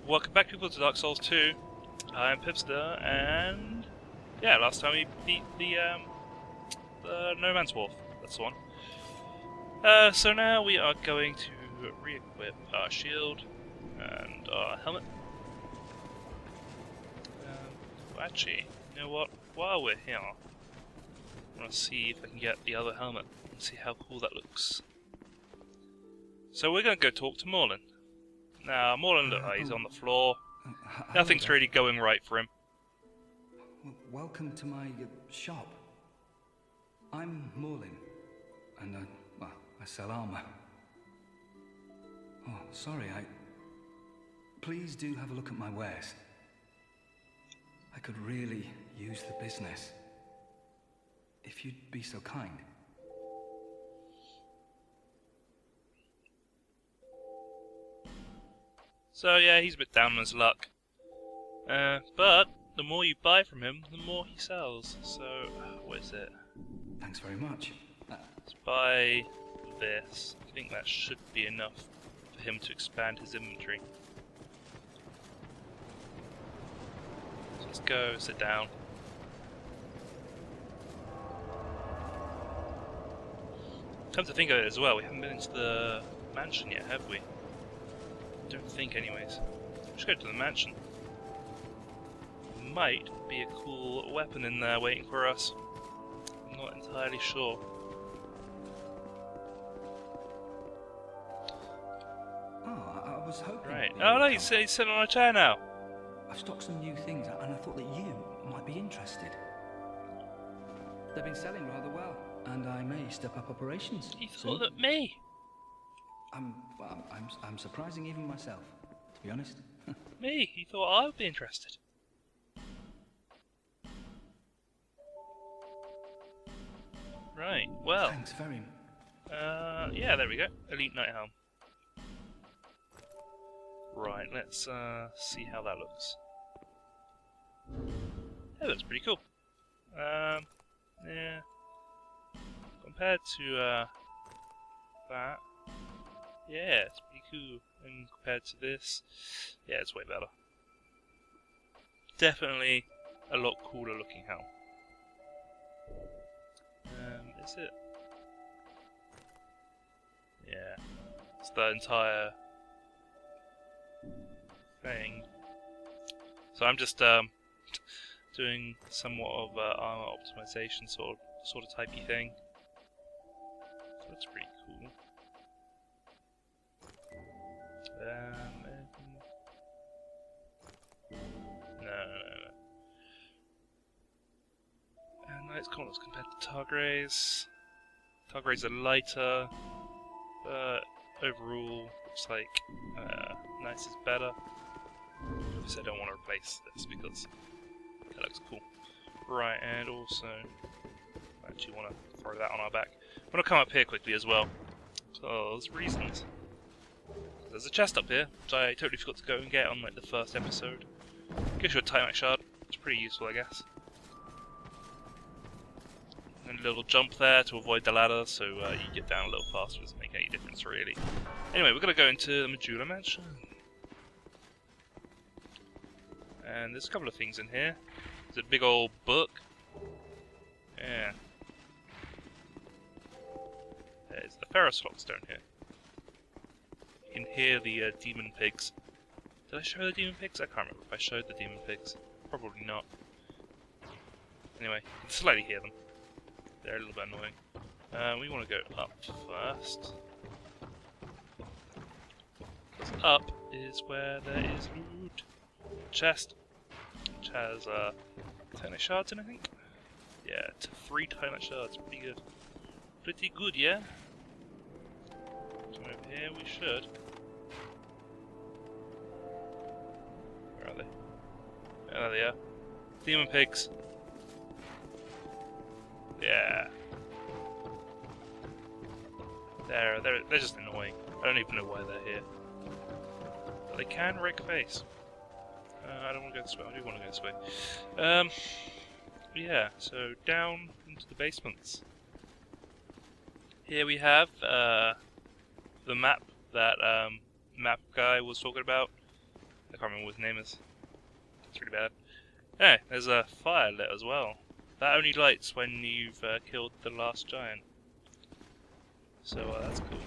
Welcome back, people, to Dark Souls 2. I'm ThePibster, and yeah, last time we beat the No Man's Wolf. That's the one. So now we are going to re-equip our shield and our helmet. Actually, you know what? While we're here, I want to see if I can get the other helmet and see how cool that looks. So we're going to go talk to Morlin. Now, Morlin, look, he's on the floor. Nothing's really going right for him. Welcome to my shop. I'm Morlin, and I sell armor. Oh, sorry, Please do have a look at my wares. I could really use the business. If you'd be so kind. So yeah, he's a bit down on his luck. But the more you buy from him, the more he sells. So, what is it? Thanks very much. Let's buy this. I think that should be enough for him to expand his inventory. So let's go, sit down. Come to think of it as well, we haven't been into the mansion yet, have we? Don't think anyways. Let's go to the mansion. Might be a cool weapon in there waiting for us. I'm not entirely sure. Oh, I was hoping... Right. Oh no, he's sitting on a chair now. I've stocked some new things and I thought that you might be interested. They've been selling rather well, and I may step up operations. He thought that me. I'm surprising even myself, to be honest. Me? He thought I would be interested. Right, well. Thanks very much. Yeah, there we go. Elite Night Helm. Right, let's see how that looks. That looks pretty cool. Yeah. Compared to that. Yeah, it's pretty cool. And compared to this, yeah, it's way better. Definitely a lot cooler looking helm. Is it? Yeah, it's the entire thing. So I'm just doing somewhat of armor optimization sort of typey thing. So that's pretty cool. No. Knight's Gauntlets compared to Targray's. Targray's are lighter, but overall looks like Knight's is better. Obviously I don't want to replace this because that looks cool. Right, and also I actually want to throw that on our back. I'm going to come up here quickly as well, because reasons. There's a chest up here, which I totally forgot to go and get on like the first episode. Gives you a Titanite shard, it's pretty useful I guess. And a little jump there to avoid the ladder, so you get down a little faster. Doesn't make any difference really. Anyway, we're going to go into the Majula Mansion. And there's a couple of things in here. There's a big old book. Yeah. There's the Ferris Lockstone here. You can hear the demon pigs. Did I show the demon pigs? I can't remember if I showed the demon pigs. Probably not. Anyway, you can slightly hear them. They're a little bit annoying. We want to go up first. Because up is where there is loot. Chest, which has Titanite shards in, I think. Yeah, 3 Titanite shards. Pretty good. Pretty good, yeah? So over here we should. Where are they? Oh, there they are. Demon pigs. Yeah. They're just annoying. I don't even know why they're here. But they can wreck face. I don't want to go this way. I do want to go this way. Yeah, so down into the basements. Here we have the map that map guy was talking about. I can't remember what his name is. It's really bad. Anyway, there's a fire lit as well. That only lights when you've killed the last giant. So that's cool.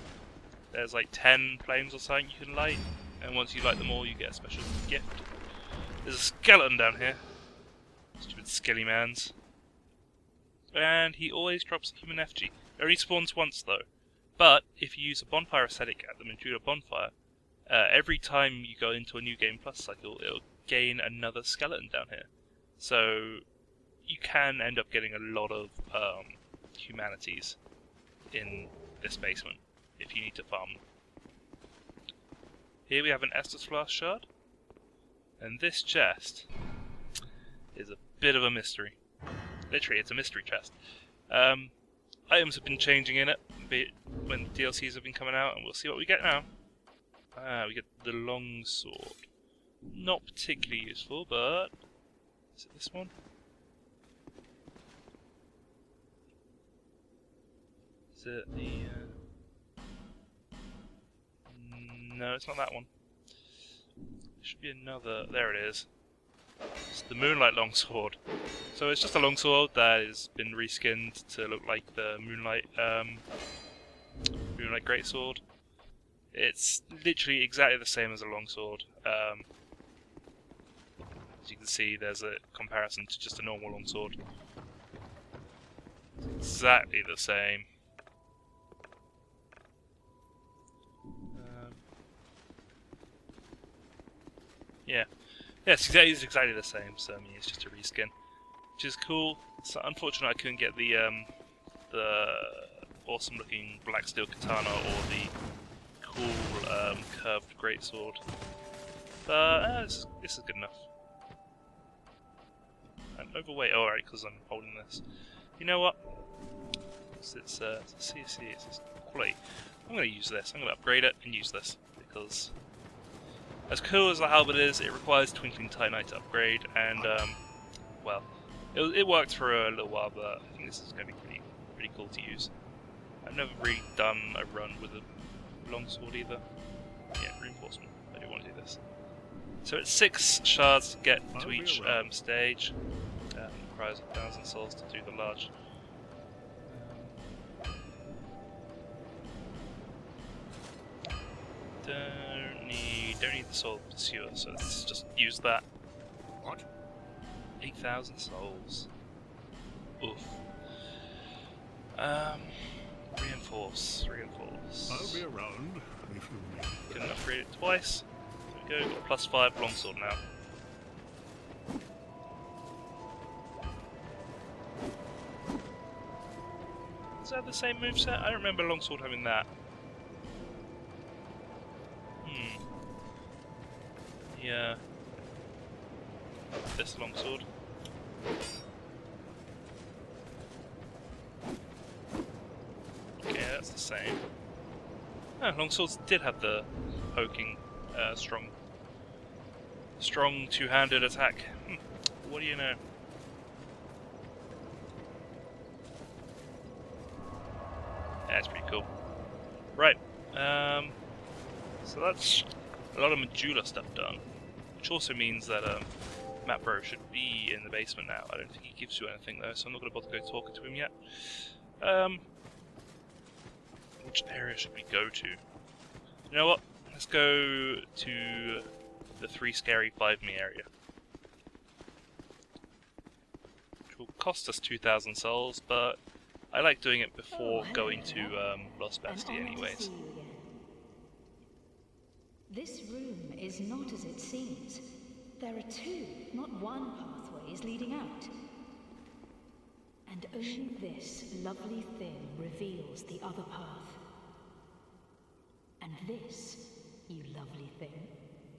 There's like 10 flames or something you can light, and once you light them all, you get a special gift. There's a skeleton down here. Stupid skelly mans. And he always drops a human effigy. It only spawns once though. But if you use a bonfire aesthetic at the Medulla bonfire, every time you go into a new Game Plus cycle, it'll gain another skeleton down here. So you can end up getting a lot of humanities in this basement if you need to farm them. Here we have an Estus Flask shard, and this chest is a bit of a mystery. Literally, it's a mystery chest. Items have been changing in it when the DLCs have been coming out, and we'll see what we get now. We get the long sword. Not particularly useful, but is it this one? Is it the? No, it's not that one. There should be another. There it is. It's the Moonlight Longsword. So it's just a longsword that has been reskinned to look like the Moonlight Greatsword. It's literally exactly the same as a longsword. As you can see, there's a comparison to just a normal longsword. It's exactly the same. Yeah. Yes, it's exactly the same, so I mean, it's just a reskin. Which is cool. It's unfortunate I couldn't get the awesome looking black steel katana or the cool curved greatsword. But this is good enough. I'm overweight, alright, because I'm holding this. You know what? It's CC, it's quality. I'm going to use this. I'm going to upgrade it and use this, because as cool as the halberd is, it requires Twinkling Titanite to upgrade, and well, it worked for a little while, but I think this is going to be pretty cool to use. I've never really done a run with a longsword either. Yeah, reinforcement. I do want to do this. So it's 6 shards to get to each stage. Requires 1,000 souls to do the large. Don't need the soul pursuer, so let's just use that. What? 8,000 souls. Oof. Reinforce. I'll be around if you need. Can upgrade it twice. There we go, got +5 longsword now. Does that have the same moveset? I don't remember longsword having that. Yeah. This longsword. Okay, that's the same. Oh, longswords did have the poking, strong two-handed attack. What do you know? That's pretty cool. Right. So that's a lot of Medulla stuff done, which also means that Matt Bro should be in the basement now. I don't think he gives you anything though, so I'm not going to bother go talking to him yet. Which area should we go to? You know what? Let's go to the 3spooky5me area, which will cost us 2,000 souls, but I like doing it before going to Lost Bastion anyways. This room is not as it seems. There are 2, not 1 pathways leading out. And only this lovely thing reveals the other path. And this, you lovely thing,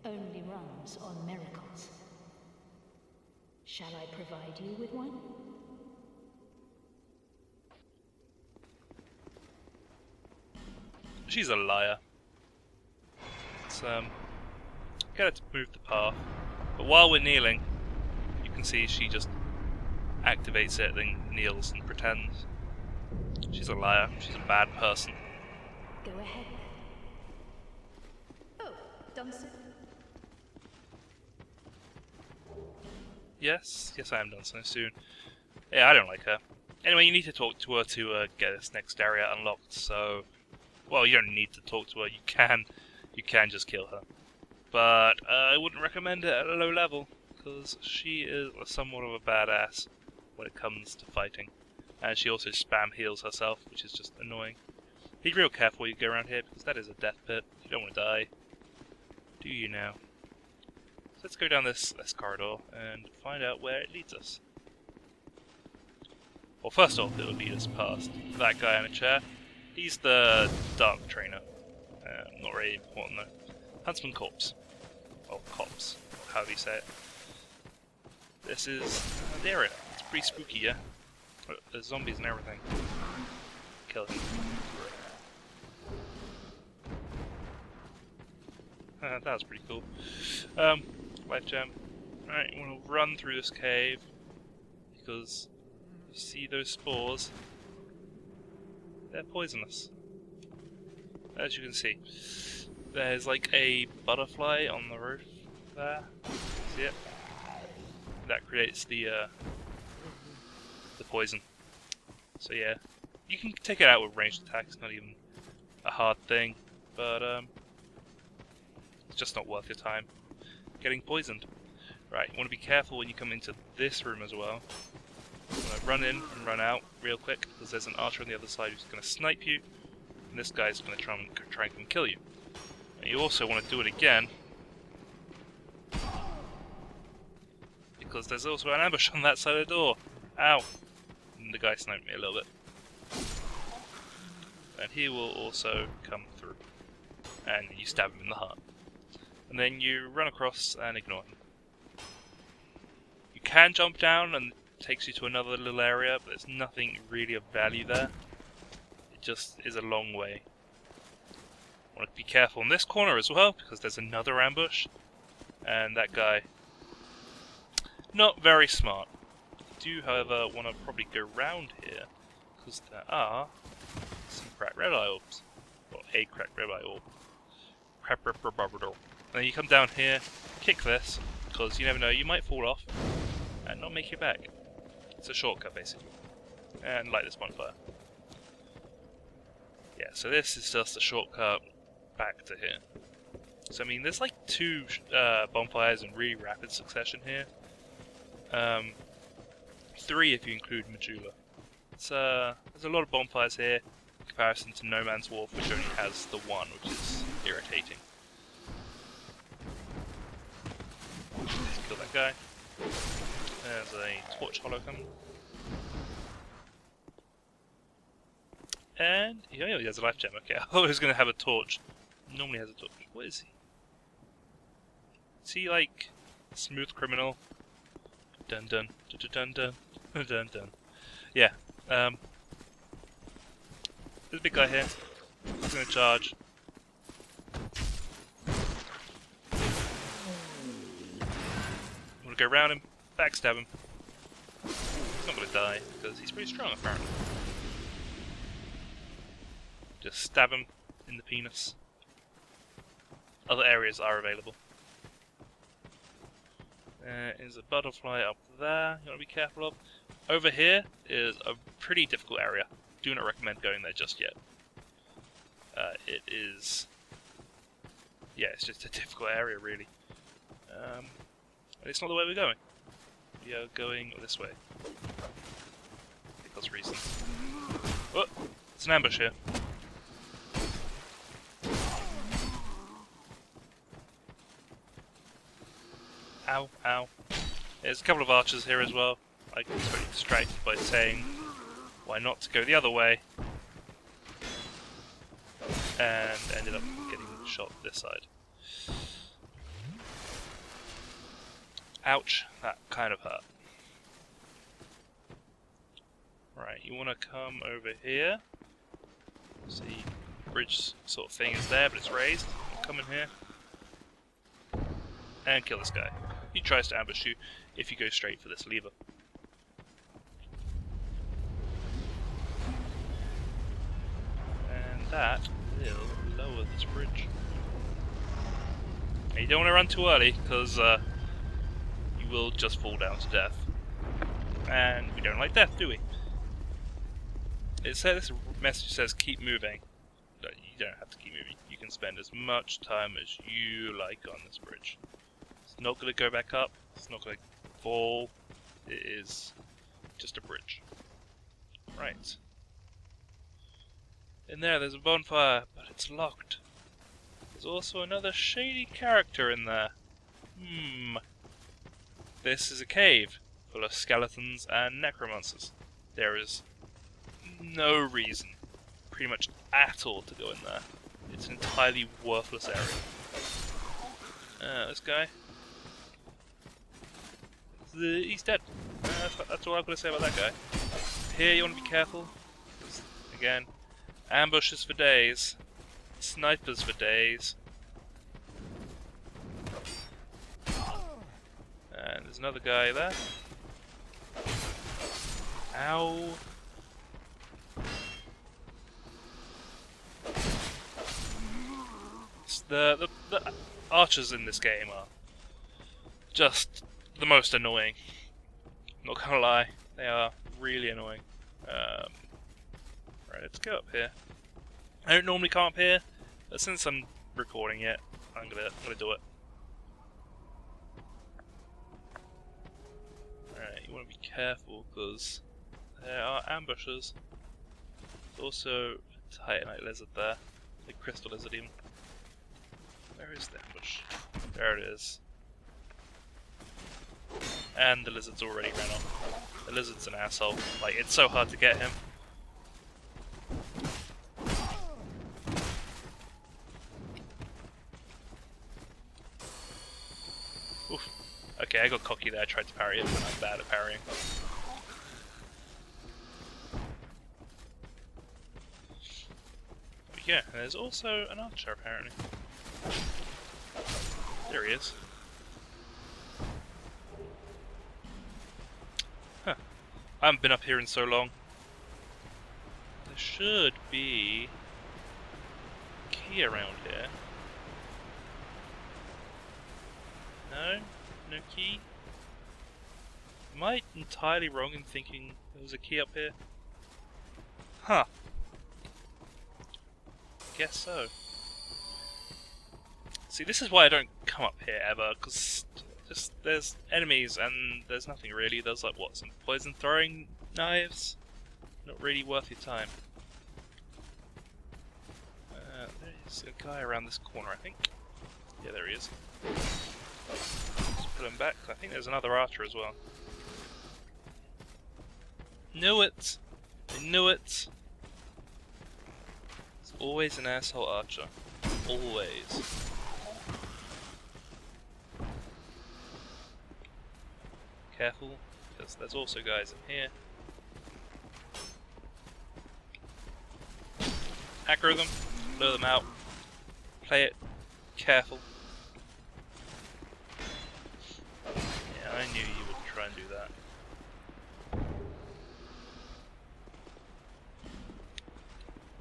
only runs on miracles. Shall I provide you with one? She's a liar. Let's get her to move the path. But while we're kneeling, you can see she just activates it, then kneels and pretends. She's a liar. She's a bad person. Go ahead. Oh, done so. Yes, I am done so soon. Yeah, I don't like her. Anyway, you need to talk to her to get this next area unlocked, so... Well, you don't need to talk to her, you can just kill her. But I wouldn't recommend it at a low level, because she is somewhat of a badass when it comes to fighting. And she also spam heals herself, which is just annoying. Be real careful when you go around here, because that is a death pit. You don't want to die. Do you now? So let's go down this corridor and find out where it leads us. Well, first off, it will lead us past that guy in a chair. He's the dark trainer. Not really important though. Huntsman Corpse. Or Cops, however you say it. This is the area. It's pretty spooky, yeah? There's zombies and everything. Kill him. That was pretty cool. Life gem. Right, you want to run through this cave because you see those spores. They're poisonous. As you can see, there's like a butterfly on the roof there. See it? That creates the poison. So yeah, you can take it out with ranged attacks. Not even a hard thing, but it's just not worth your time getting poisoned. Right, you want to be careful when you come into this room as well. You want to run in and run out real quick, because there's an archer on the other side who's going to snipe you, and this guy's going to try and come kill you. And you also want to do it again, because there's also an ambush on that side of the door. Ow! And the guy sniped me a little bit. And he will also come through, and you stab him in the heart. And then you run across and ignore him. You can jump down and it takes you to another little area, but there's nothing really of value there. It just is a long way. Want to be careful in this corner as well, because there's another ambush. And that guy, not very smart. You do, however, want to probably go round here, because there are some cracked red eye orbs. Or a cracked red eye orb. And then you come down here, kick this, because you never know, you might fall off and not make it back. It's a shortcut basically. And light this bonfire. Yeah, so this is just a shortcut back to here. So I mean, there's like 2 bonfires in really rapid succession here. 3 if you include Majula. There's a lot of bonfires here in comparison to No Man's Wharf, which only has the 1, which is irritating. Kill that guy. There's a torch hollow coming. And he only has a life gem. Okay, I thought he was going to have a torch. Normally has a torch. What is he? Is he like smooth criminal? Dun dun dun dun dun dun dun dun. Yeah. There's a big guy here. He's going to charge. Go around him, backstab him. He's not going to die, because he's pretty strong apparently. Just stab him in the penis. Other areas are available. There is a butterfly up there you want to be careful of. Over here is a pretty difficult area. Do not recommend going there just yet. It is... yeah, it's just a difficult area really. It's not the way we're going. We are going this way. Because reasons. Oh! It's an ambush here. Ow, ow. There's a couple of archers here as well. I got very distracted by saying why not to go the other way. And ended up getting shot this side. Ouch, that kind of hurt. Right, you want to come over here. See, bridge sort of thing is there, but it's raised. Come in here. And kill this guy. He tries to ambush you if you go straight for this lever. And that will lower this bridge. And you don't want to run too early, because you will just fall down to death. And we don't like death, do we? It says, this message says keep moving. But you don't have to keep moving. You can spend as much time as you like on this bridge. It's not going to go back up. It's not going to fall. It is just a bridge. Right. In there's a bonfire, but it's locked. There's also another shady character in there. This is a cave full of skeletons and necromancers. There is no reason, pretty much at all, to go in there. It's an entirely worthless area. This guy. He's dead. That's all I've got to say about that guy. Here you want to be careful. Again, ambushes for days. Snipers for days. And there's another guy there. Ow. The archers in this game are just the most annoying. Not gonna lie, they are really annoying. Right, let's go up here. I don't normally come up here, but since I'm recording it, I'm gonna do it. Alright, you want to be careful because there are ambushes. There's also a titanite lizard there, a crystal lizard even. Where is the ambush? There it is. And the lizard's already ran off. The lizard's an asshole. Like, it's so hard to get him. Oof. Okay, I got cocky there. I tried to parry it, but I'm bad at parrying. But yeah, there's also an archer apparently. There he is. Huh. I haven't been up here in so long. There should be a key around here. No? No key? Am I entirely wrong in thinking there was a key up here? Huh. Guess so. See, this is why I don't come up here ever, because just there's enemies and there's nothing really. There's like, what, some poison throwing knives? Not really worth your time. There's a guy around this corner, I think. Yeah, there he is. Just pull him back. I think there's another archer as well. Knew it! I knew it! There's always an asshole archer. Always. Careful, because there's also guys in here. Aggro them, blow them out, play it careful. Yeah, I knew you would try and do that.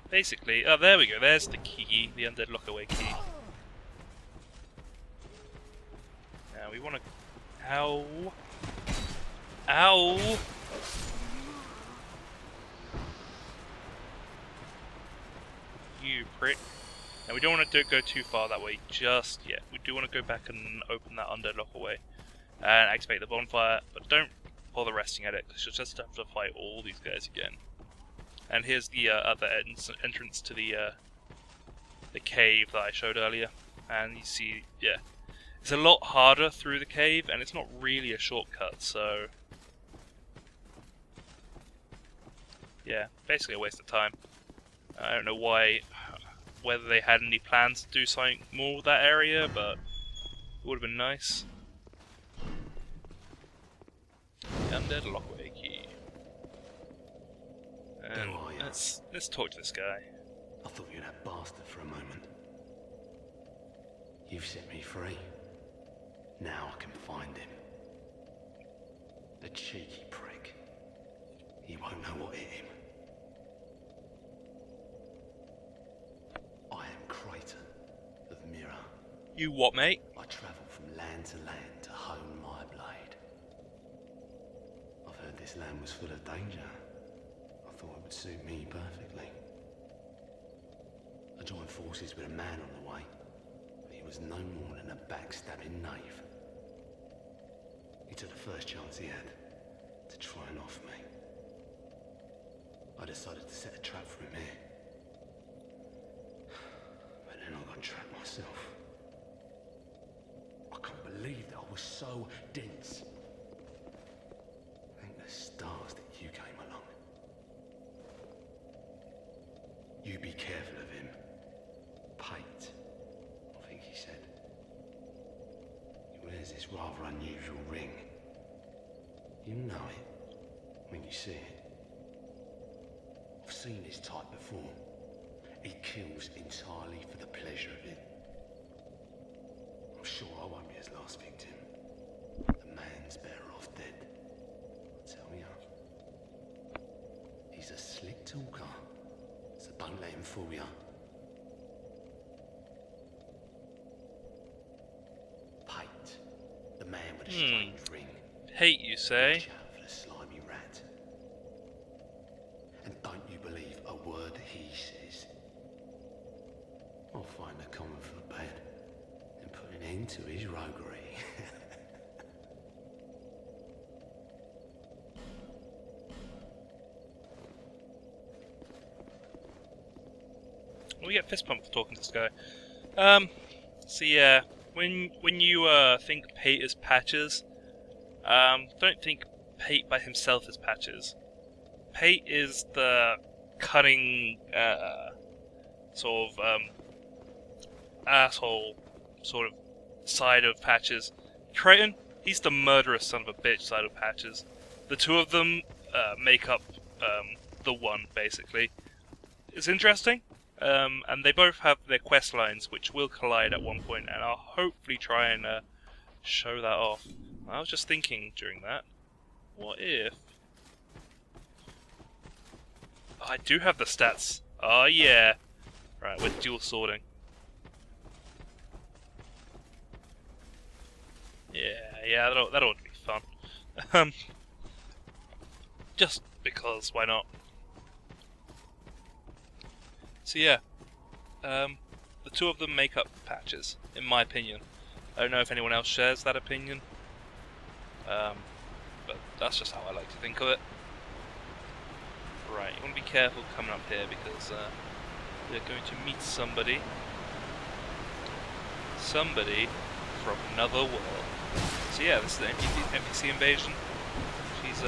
Basically, oh there we go, there's the key, the undead lockaway key. Now we want to... Ow! Ow! You prick. Now we don't want to go too far that way just yet. We do want to go back and open that undead lockaway and activate the bonfire, but don't bother resting at it because you'll just have to fight all these guys again. And here's the other entrance to the cave that I showed earlier, and you see, yeah, it's a lot harder through the cave, and it's not really a shortcut, so yeah, basically a waste of time. I don't know whether they had any plans to do something more with that area, but it would have been nice. The undead lockaway key. And let's talk to this guy. I thought you were that bastard for a moment. You've set me free. Now I can find him. The cheeky prick. He won't know what hit him. I am Creighton of Mirror. You what, mate? I travel from land to land to hone my blade. this land was full of danger. I thought it would suit me perfectly. I joined forces with a man on the way. He was no more than a backstabbing knave. He took the first chance he had to try and off me. I decided to set a trap for him here. But then I got trapped myself. I can't believe that I was so dense. Thank the stars that you came along. You be careful of him. Pate, I think he said. He wears this rather unusual ring. You know it when you see it. I've seen his type before. He kills entirely for the pleasure of it. I'm sure I won't be his last victim. The man's better off dead. I tell ya. He's a slick talker, so don't let him fool ya. Pate, the man with the strange ring. Hate, you say? Watch out for the slimy rat. And don't you believe a word he says. I'll find a common footbed and put an end to his roguery. We get fist pumped for talking to this guy. So yeah, when you think Pate is Patches, don't think Pate by himself as Patches. Pate is the cunning, sort of asshole sort of side of Patches. Creighton, he's the murderous son of a bitch side of Patches. The two of them make up the one, basically. It's interesting. And they both have their quest lines, which will collide at one point, and I'll hopefully try and show that off. I was just thinking during that, what if... Oh, I do have the stats. Oh yeah. Right, we're dual swording. Yeah, that ought to be fun. Just because, why not? So yeah, the two of them make up Patches, in my opinion. I don't know if anyone else shares that opinion, but that's just how I like to think of it. Right, you want to be careful coming up here because you're going to meet somebody from another world. So yeah, this is the NPC invasion. She's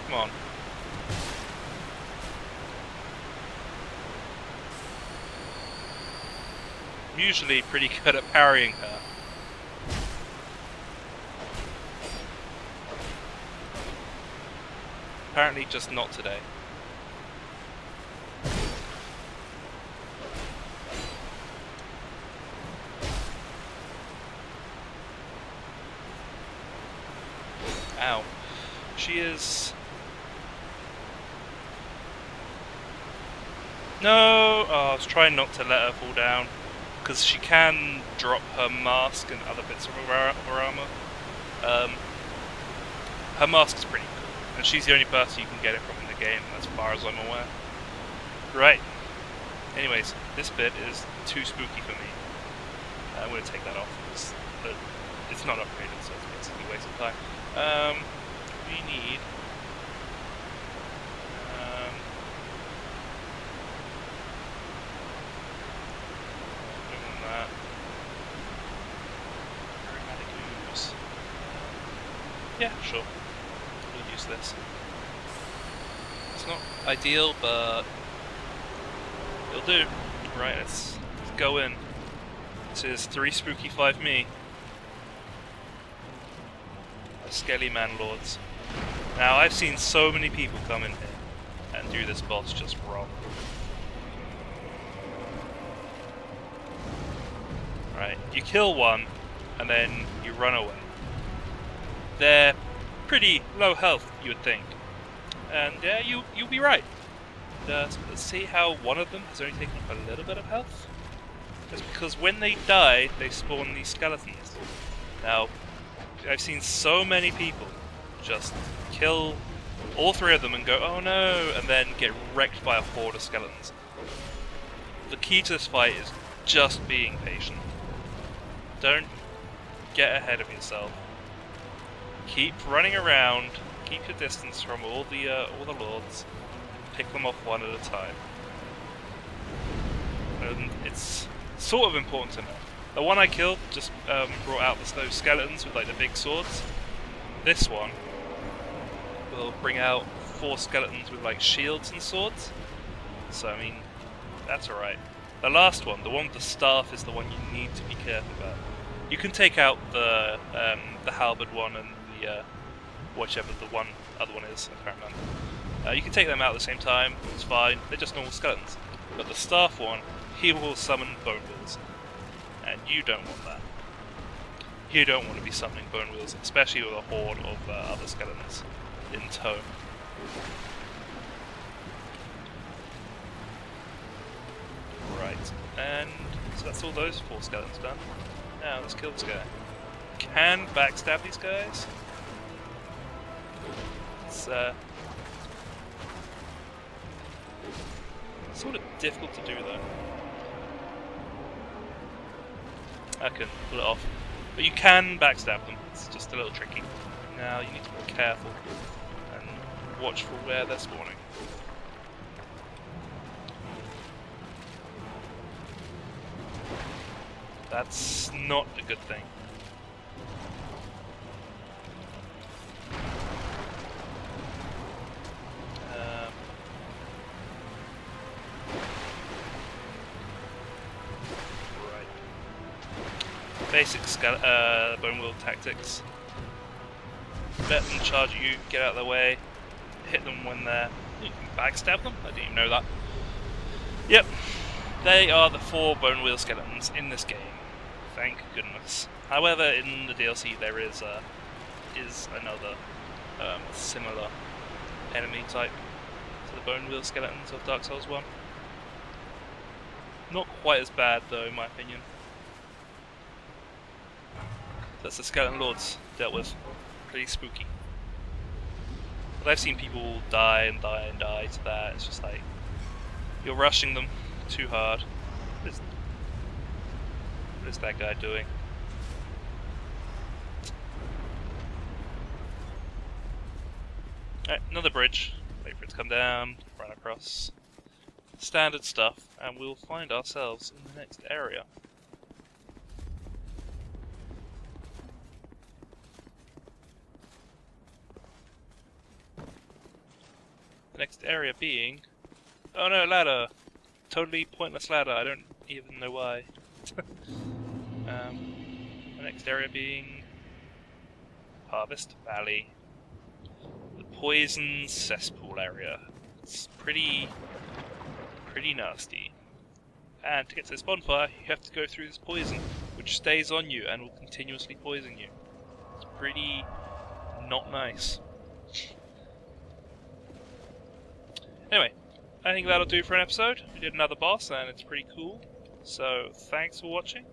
come on. I'm usually pretty good at parrying her. Apparently just not today. Ow. She is... No! Oh, I was trying not to let her fall down, because she can drop her mask and other bits of her armor. Her mask is pretty cool, and she's the only person you can get it from in the game, as far as I'm aware. Right. Anyways, this bit is too spooky for me. I'm going to take that off, because it's not upgraded, so it's basically a waste of time. We need... yeah, sure. We'll use this. It's not ideal, but it'll do. Right, let's go in. This is 3spooky5me. The Skelly Man Lords. Now, I've seen so many people come in here and do this boss just wrong. Right, you kill one, and then you run away. They're pretty low health, you would think. And yeah, you'll be right. Let's see how one of them has only taken up a little bit of health. That's because when they die, they spawn these skeletons. Now, I've seen so many people just kill all 3 of them and go, oh no, and then get wrecked by a horde of skeletons. The key to this fight is just being patient. Don't get ahead of yourself. Keep running around, keep your distance from all the lords, pick them off one at a time. And it's sort of important to know. The one I killed just brought out those skeletons with like the big swords. This one will bring out 4 skeletons with like shields and swords. So I mean, that's alright. The last one, the one with the staff, is the one you need to be careful about. You can take out the halberd one and the whichever the other one is, I can't remember. You can take them out at the same time, it's fine, they're just normal skeletons. But the staff one, he will summon bone wheels. And you don't want that. You don't want to be summoning bone wheels, especially with a horde of other skeletons in tow. Right, and so that's all those 4 skeletons done. Now let's kill this guy. Can backstab these guys. It's sort of difficult to do though. I can pull it off. But you can backstab them, it's just a little tricky. Now you need to be careful and watch for where they're spawning. That's not a good thing. Basic bone wheel tactics. Let them charge at you, get out of their way, hit them when they're... You can backstab them? I didn't even know that. Yep, they are the 4 bone wheel skeletons in this game. Thank goodness. However, in the DLC there is another similar enemy type to the bone wheel skeletons of Dark Souls 1. Not quite as bad though, in my opinion. That's the skeleton lords dealt with. Pretty spooky. But I've seen people die and die and die to that. It's just like, you're rushing them too hard. What is that guy doing? Alright, another bridge. Wait for it to come down, run across. Standard stuff, and we'll find ourselves in the next area. The next area being... Oh no, ladder! Totally pointless ladder, I don't even know why. The next area being... Harvest Valley. The Poison Cesspool area. It's pretty nasty. And to get to this bonfire, you have to go through this poison, which stays on you and will continuously poison you. It's pretty not nice. Anyway, I think that'll do for an episode. We did another boss and it's pretty cool. So, thanks for watching.